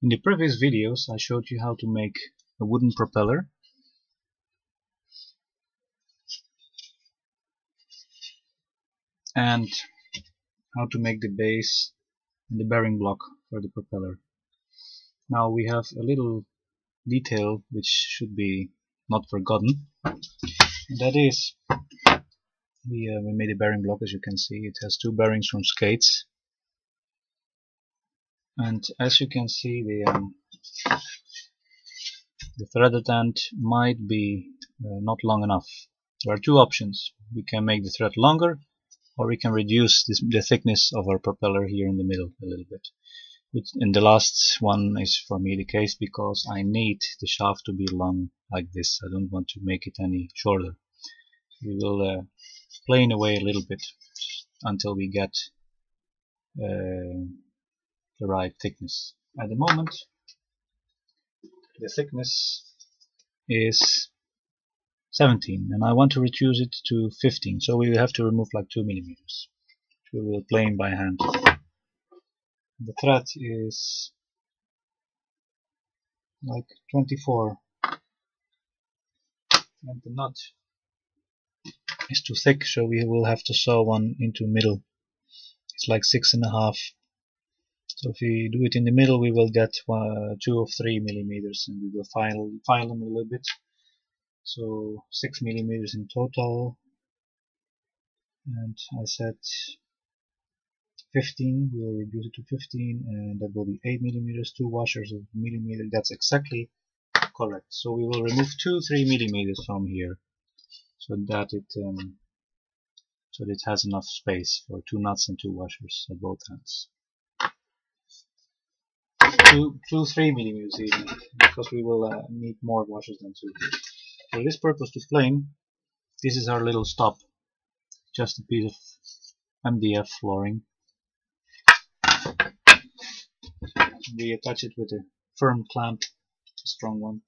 In the previous videos I showed you how to make a wooden propeller, and how to make the base and the bearing block for the propeller. Now we have a little detail which should be not forgotten, and that is we made a bearing block. As you can see, it has two bearings from skates, and as you can see the threaded end might be not long enough. There are two options. We can make the thread longer, or we can reduce the thickness of our propeller here in the middle a little bit. And the last one is for me the case, because I need the shaft to be long like this. I don't want to make it any shorter. We will plane away a little bit until we get the right thickness. At the moment the thickness is 17 and I want to reduce it to 15, so we will have to remove like 2 millimeters. We will plane by hand. The thread is like 24 and the knot is too thick, so we will have to saw one into middle. It's like 6.5. So if we do it in the middle, we will get 2 or 3 millimeters, and we will file them a little bit. So 6 millimeters in total, and I said 15. We will reduce it to 15, and that will be 8 millimeters. 2 washers of millimeter. That's exactly correct. So we will remove 2-3 millimeters from here, so that it has enough space for 2 nuts and 2 washers at both ends. 2-3 millimeters even, because we will need more washers than 2. For this purpose to plane, this is our little stop, just a piece of MDF flooring. We attach it with a firm clamp, a strong one.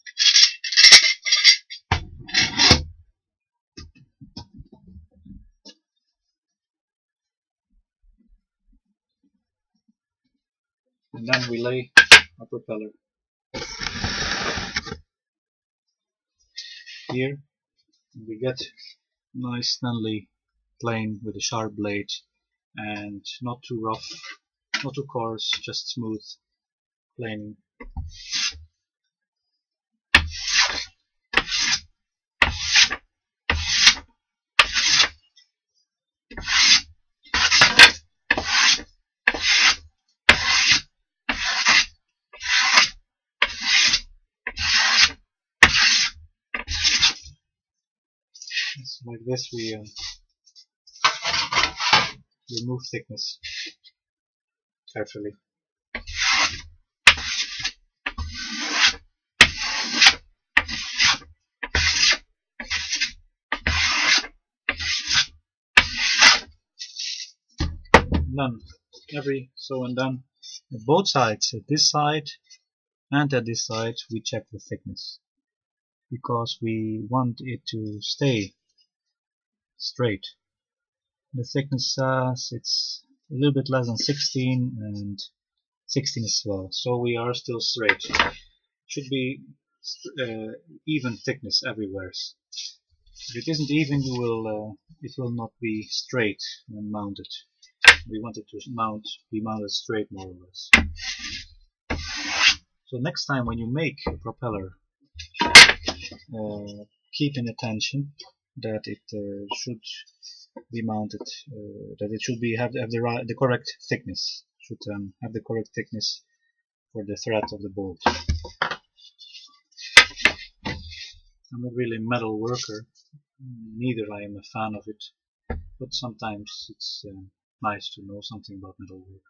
And then we lay our propeller. Here we get nice Stanley plane with a sharp blade, and not too rough, not too coarse, just smooth planing. So like this we remove thickness carefully. Done. Every so and done. At both sides, at this side and at this side, we check the thickness, because we want it to stay straight. The thickness says it's a little bit less than 16 and 16 as well, so we are still straight. Should be even thickness everywhere. If it isn't even, it will not be straight when mounted. We want it to be mounted straight, more or less. So next time when you make a propeller, keep in attention that it should be mounted, that it should have the correct thickness. Should have the correct thickness for the thread of the bolt. I'm not really a metal worker, neither I am a fan of it, but sometimes it's nice to know something about metal work.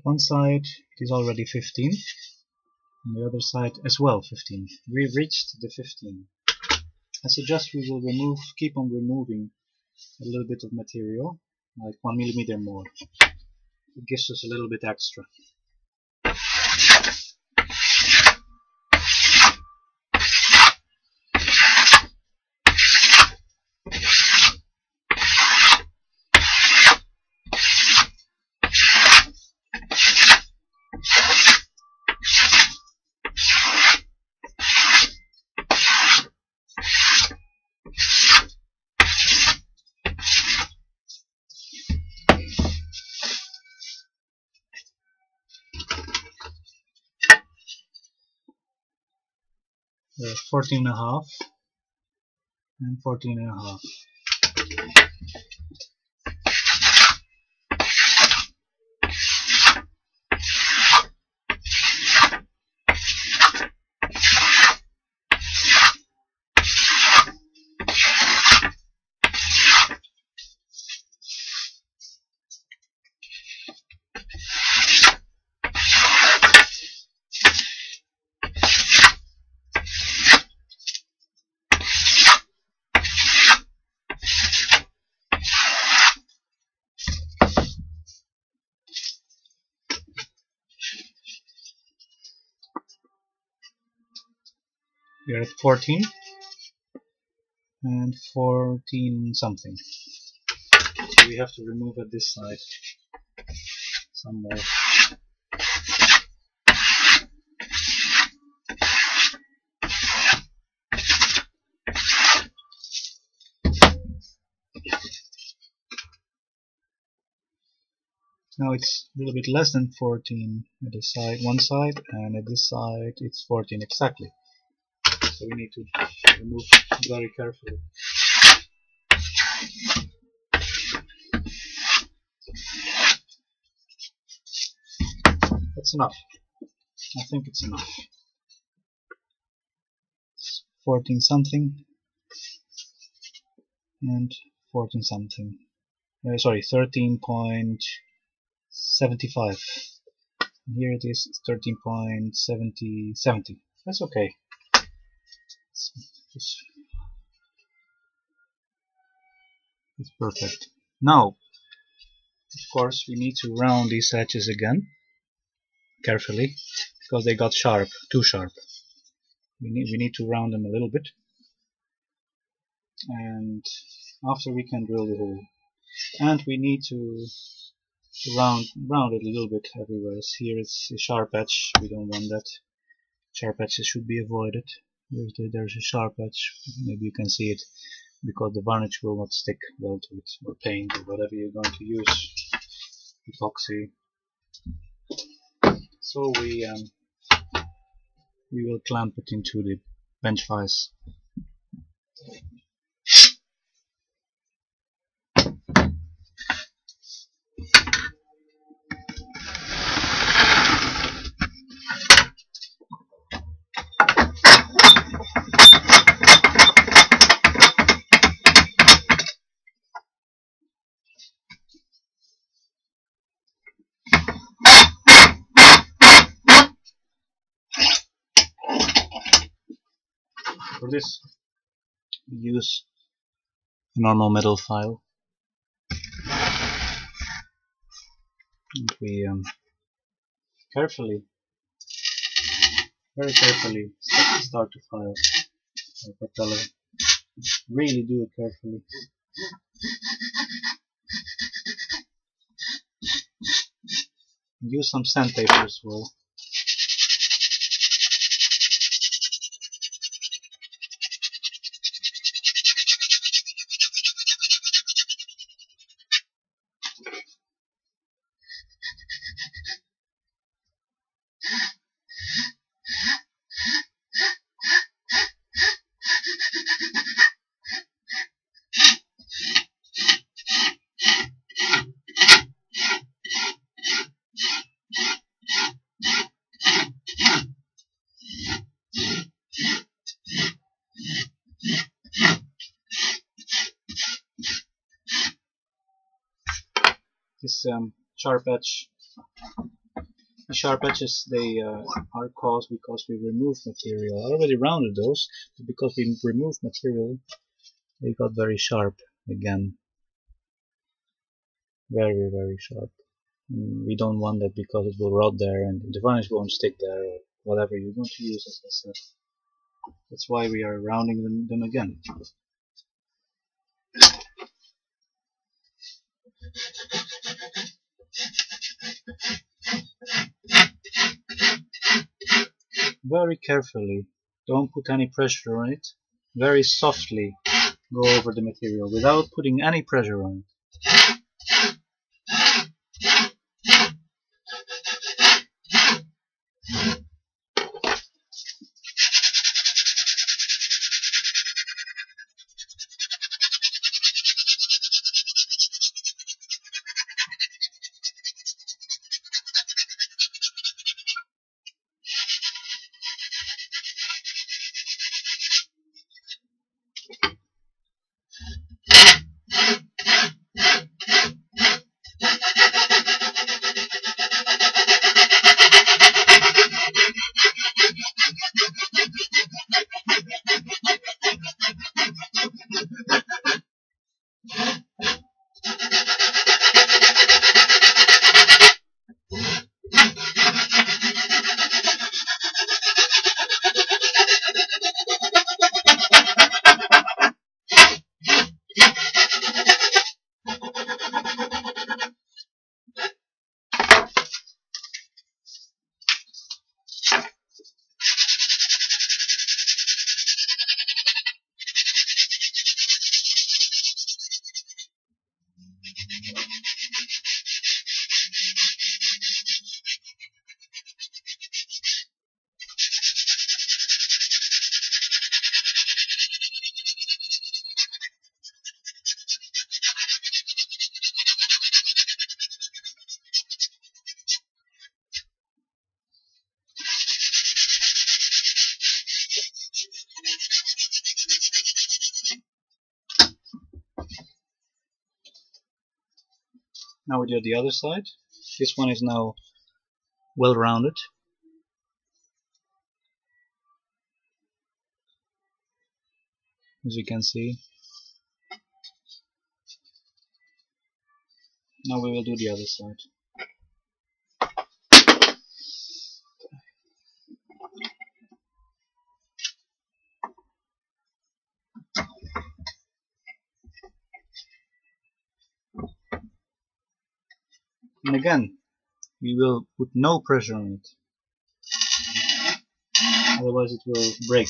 one side it is already 15, and the other side as well 15. We've reached the 15. I suggest we will keep on removing a little bit of material, like 1 millimeter more. It gives us a little bit extra. There are 14.5 and 14.5. We are at 14 and 14 something. So we have to remove at this side some more. Now it's a little bit less than 14 at this side, one side, and at this side it's 14 exactly. So we need to remove very carefully. That's enough. I think it's enough. It's 14 something and 14 something. Sorry, 13.75. Here it is 13.70. That's okay. It's perfect. Now, of course, we need to round these edges again carefully because they got sharp, too sharp. We need to round them a little bit, and after we can drill the hole. And we need to round it a little bit everywhere. Here it's a sharp edge. We don't want that. Sharp edges should be avoided. There's a sharp edge. Maybe you can see it because the varnish will not stick well to it, or paint, or whatever you're going to use. Epoxy. So we will clamp it into the bench vise. For this, we use a normal metal file, and we very carefully start to file our propeller. Really do it carefully. Use some sandpaper as well. This sharp edge Sharp edges, they are caused because we removed material. I already rounded those, but because we removed material, they got very sharp again. Very, very sharp. We don't want that because it will rot there and the varnish won't stick there, or whatever you want to use, as I said. That's why we are rounding them again. Very carefully, don't put any pressure on it. Very softly go over the material without putting any pressure on it. Now we do the other side. This one is now well rounded. As you can see. Now we will do the other side. And again, we will put no pressure on it. Otherwise it will break.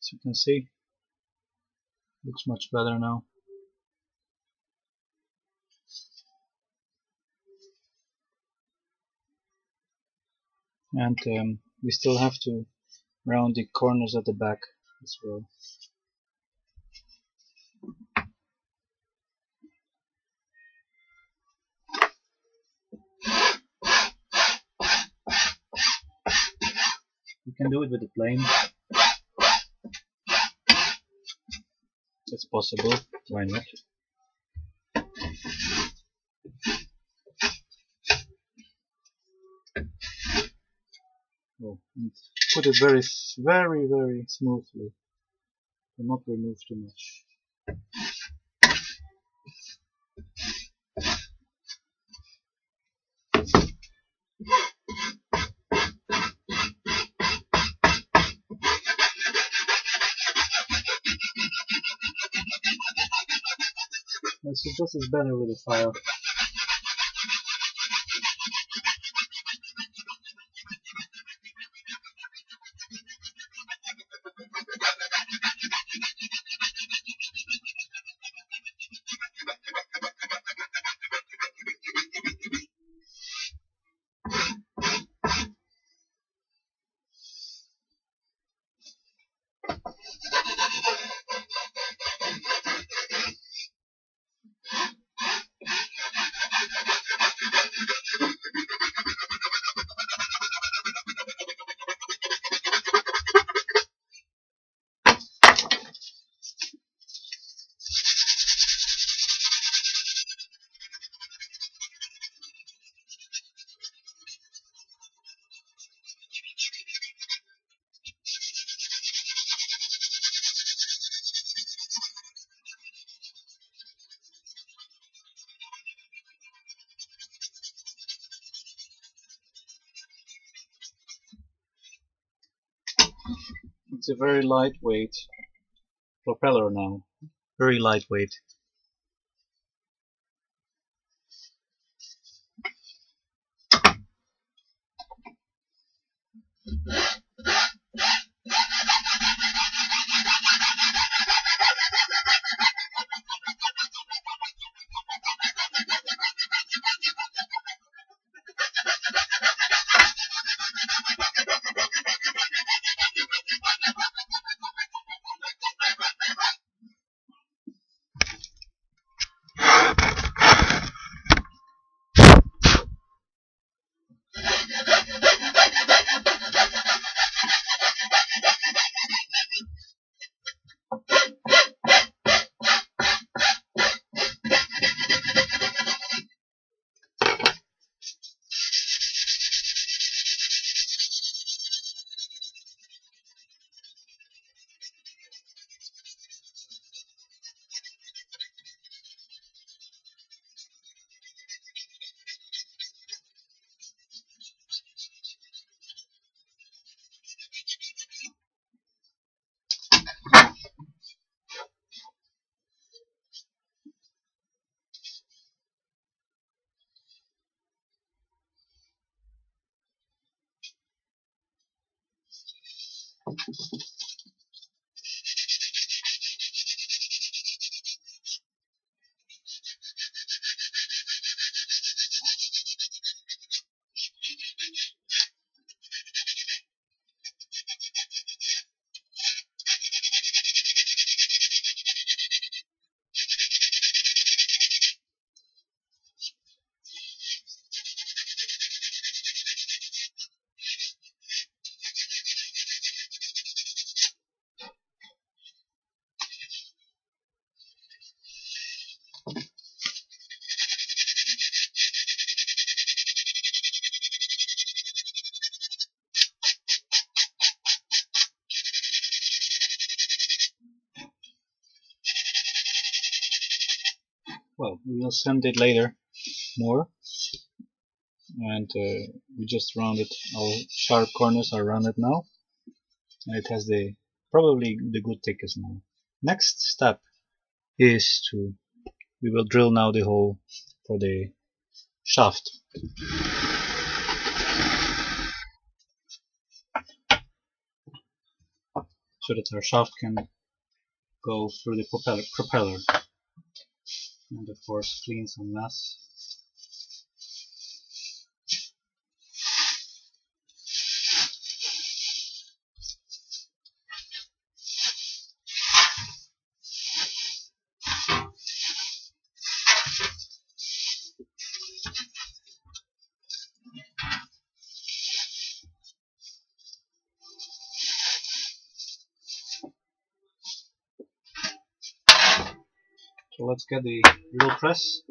As you can see, looks much better now. And we still have to round the corners at the back as well. You can do it with the plane. It's possible. Why not? Oh, and put it very smoothly. Do not remove too much. This is better with a file. It's a very lightweight propeller now. Very lightweight. Well, we will send it later more, and we just rounded. Our sharp corners are rounded now, and it has probably the good thickness now. Next step is we will drill now the hole for the shaft, so that our shaft can go through the propeller, and of course clean some mess. So let's get the drill press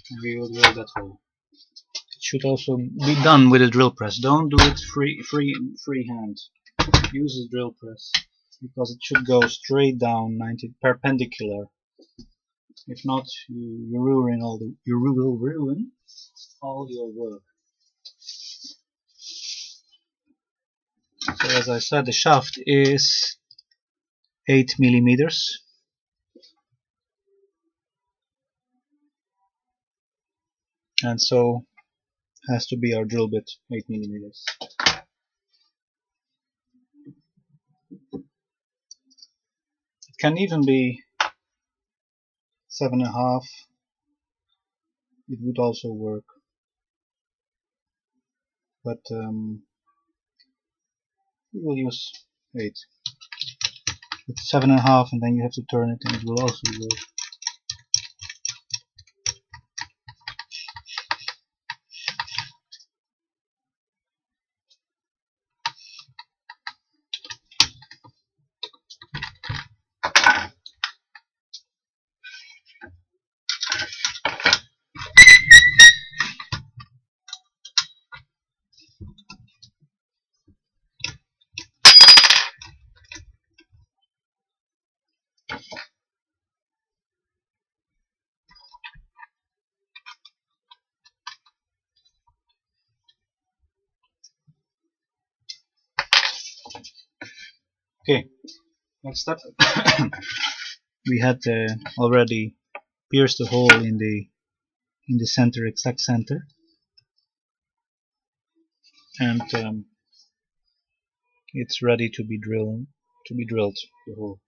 and we will drill that hole. It should also be done with a drill press. Don't do it freehand. Use a drill press because it should go straight down 90 perpendicular. If not, you will ruin all your work. So as I said, the shaft is 8 millimeters. And so has to be our drill bit, 8 millimeters. It can even be 7.5. It would also work, but we will use 8. It's 7.5, and then you have to turn it, and it will also work. Okay, next step. We had already pierced the hole in the center, exact center, and it's ready to be drilled. The hole.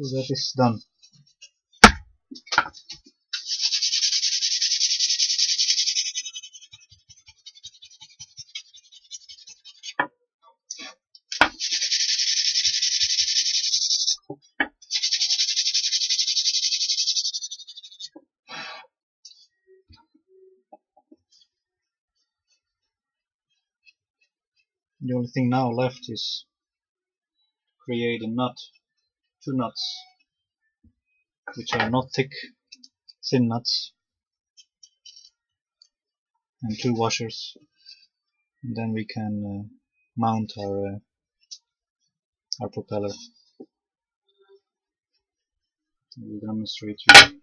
So that is done. The only thing now left is create a nut, 2 nuts, which are not thick, thin nuts, and 2 washers. And then we can mount our propeller. We'll demonstrate you.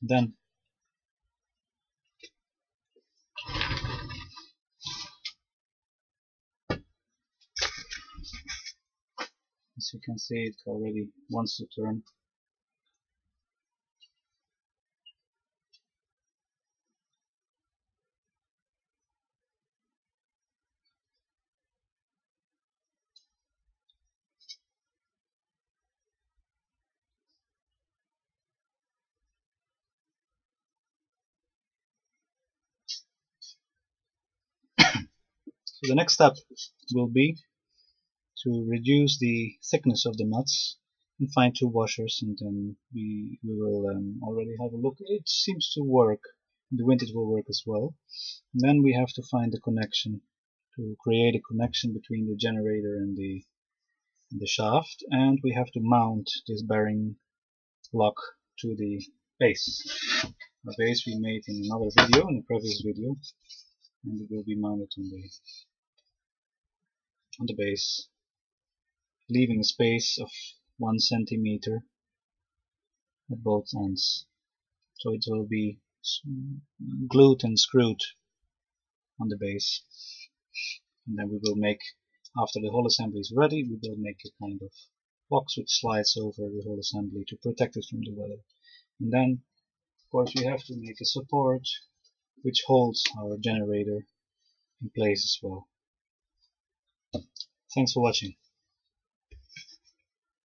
Then as you can see, it already wants to turn. So the next step will be to reduce the thickness of the nuts and find 2 washers, and then we will already have a look. It seems to work. In the wind it will work as well. And then we have to find the connection, to create a connection between the generator and the shaft, and we have to mount this bearing block to the base. A base we made in another video, in a previous video, and it will be mounted on the base, leaving a space of 1 centimeter at both ends. So it will be glued and screwed on the base. And then we will make, after the whole assembly is ready, we will make a kind of box which slides over the whole assembly to protect it from the weather. And then, of course, we have to make a support which holds our generator in place as well. Thanks for watching.